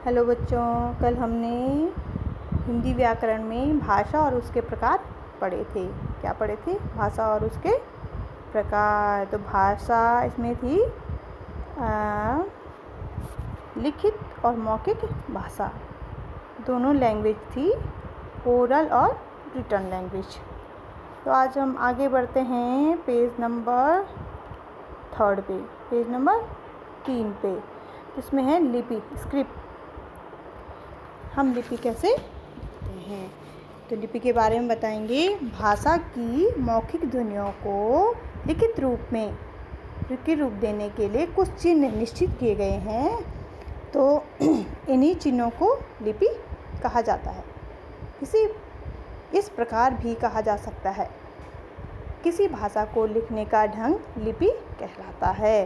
Hello बच्चों, कल हमने हिंदी व्याकरण में भाषा और उसके प्रकार पढ़े थे। क्या पढ़े थे? भाषा और उसके प्रकार। तो भाषा इसमें थी लिखित और मौखिक भाषा, दोनों लैंग्वेज थी, ओरल और रिटन लैंग्वेज। तो आज हम आगे बढ़ते हैं पेज नंबर 3 पे, पेज नंबर 3 पे। इसमें है लिपि, स्क्रिप्ट। हम लिपि कैसे लिखते हैं, तो लिपि के बारे में बताएंगे। भाषा की मौखिक ध्वनियों को लिखित रूप देने के लिए कुछ चिन्ह निश्चित किए गए हैं, तो इन्हीं चिन्हों को लिपि कहा जाता है। इस प्रकार भी कहा जा सकता है, किसी भाषा को लिखने का ढंग लिपि कहलाता है।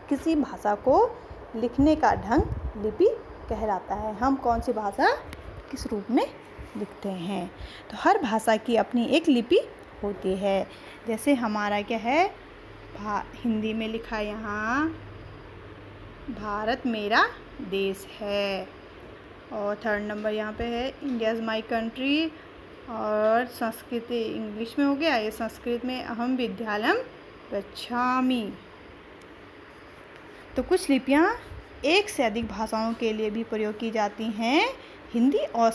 किसी भाषा को लिखने का ढंग लिपि कहलाता है। हम कौन सी भाषा किस रूप में लिखते हैं, तो हर भाषा की अपनी एक लिपि होती है। जैसे हमारा क्या है, हिंदी में लिखा है यहाँ भारत मेरा देश है, और 3rd नंबर यहाँ पे है इंडिया इज़ माई कंट्री, और संस्कृत इंग्लिश में हो गया, ये संस्कृत में अहम विद्यालयम गच्छामि। तो कुछ लिपियाँ एक से अधिक भाषाओं के लिए भी प्रयोग की जाती हैं। हिंदी और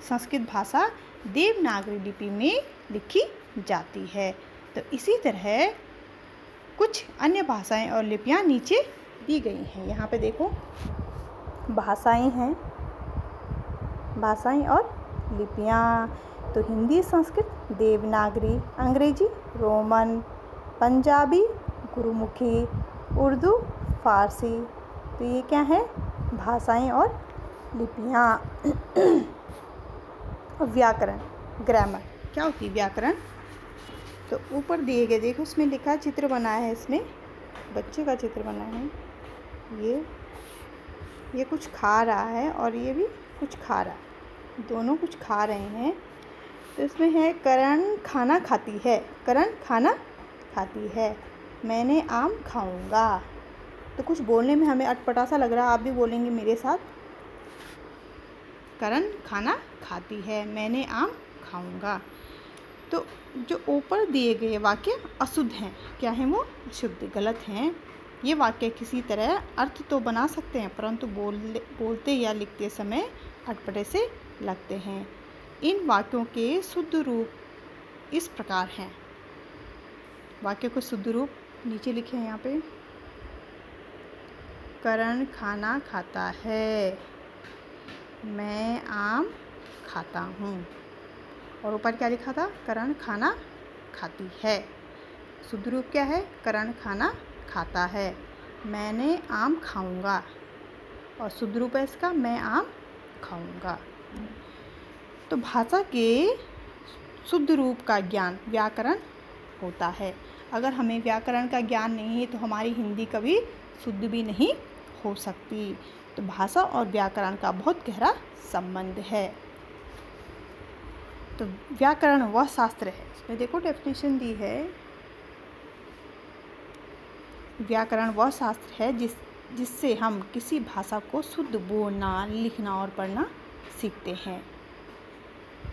संस्कृत भाषा देवनागरी लिपि में लिखी जाती है। तो इसी तरह कुछ अन्य भाषाएं और लिपियाँ नीचे दी गई हैं। यहाँ पे देखो भाषाएं हैं, भाषाएं और लिपियाँ। तो हिंदी, संस्कृत, देवनागरी, अंग्रेजी, रोमन, पंजाबी, गुरुमुखी, उर्दू, फारसी। तो ये क्या है, भाषाएं और लिपियाँ। व्याकरण, ग्रामर। क्या होती है व्याकरण? तो ऊपर दिए गए, देखो उसमें लिखा, चित्र बनाया है, इसमें बच्चे का चित्र बना है। ये कुछ खा रहा है और ये भी कुछ खा रहा है, दोनों कुछ खा रहे हैं। तो इसमें है करण खाना खाती है, करण खाना खाती है, मैंने आम खाऊंगा। तो कुछ बोलने में हमें अटपटा सा लग रहा है, आप भी बोलेंगे मेरे साथ। करण खाना खाती है, मैंने आम खाऊंगा। तो जो ऊपर दिए गए वाक्य अशुद्ध हैं, क्या हैं वो? अशुद्ध, गलत हैं। ये वाक्य किसी तरह अर्थ तो बना सकते हैं, परंतु बोलते या लिखते समय अटपटे से लगते हैं। इन वाक्यों के शुद्ध रूप इस प्रकार हैं। वाक्य को शुद्ध रूप नीचे लिखे हैं यहाँ पे। करण खाना खाता है, मैं आम खाता हूँ। और ऊपर क्या लिखा था? करण खाना खाती है। शुद्ध रूप क्या है? करण खाना खाता है, मैंने आम खाऊंगा। और शुद्ध रूप है इसका, मैं आम खाऊंगा। तो भाषा के शुद्ध रूप का ज्ञान व्याकरण होता है। अगर हमें व्याकरण का ज्ञान नहीं है तो हमारी हिंदी कभी शुद्ध भी नहीं हो सकती। तो भाषा और व्याकरण का बहुत गहरा संबंध है। तो व्याकरण वह शास्त्र है, इसमें देखो डेफिनेशन दी है, व्याकरण वह शास्त्र है जिससे हम किसी भाषा को शुद्ध बोलना, लिखना और पढ़ना सीखते हैं।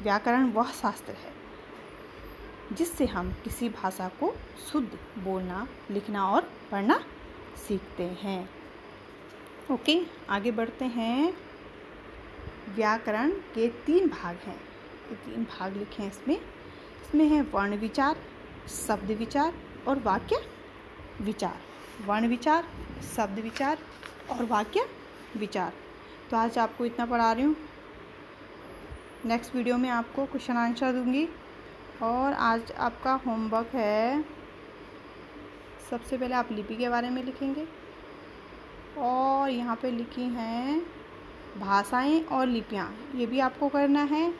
व्याकरण वह शास्त्र है जिससे हम किसी भाषा को शुद्ध बोलना, लिखना और पढ़ना सीखते हैं। ओके, आगे बढ़ते हैं। व्याकरण के 3 भाग हैं, 3 भाग लिखे हैं इसमें है वर्ण विचार, शब्द विचार और वाक्य विचार। वर्ण विचार, शब्द विचार और वाक्य विचार। तो आज आपको इतना पढ़ा रही हूँ, नेक्स्ट वीडियो में आपको क्वेश्चन आंसर दूंगी। और आज आपका होमवर्क है, सबसे पहले आप लिपि के बारे में लिखेंगे, और यहाँ पे लिखी हैं भाषाएं और लिपियाँ, ये भी आपको करना है।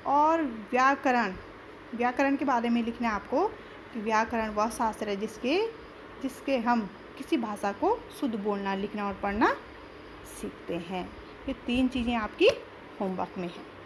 और व्याकरण के बारे में लिखना है आपको कि व्याकरण वह शास्त्र है जिसके हम किसी भाषा को शुद्ध बोलना, लिखना और पढ़ना सीखते हैं। ये 3 चीज़ें आपकी होमवर्क में हैं।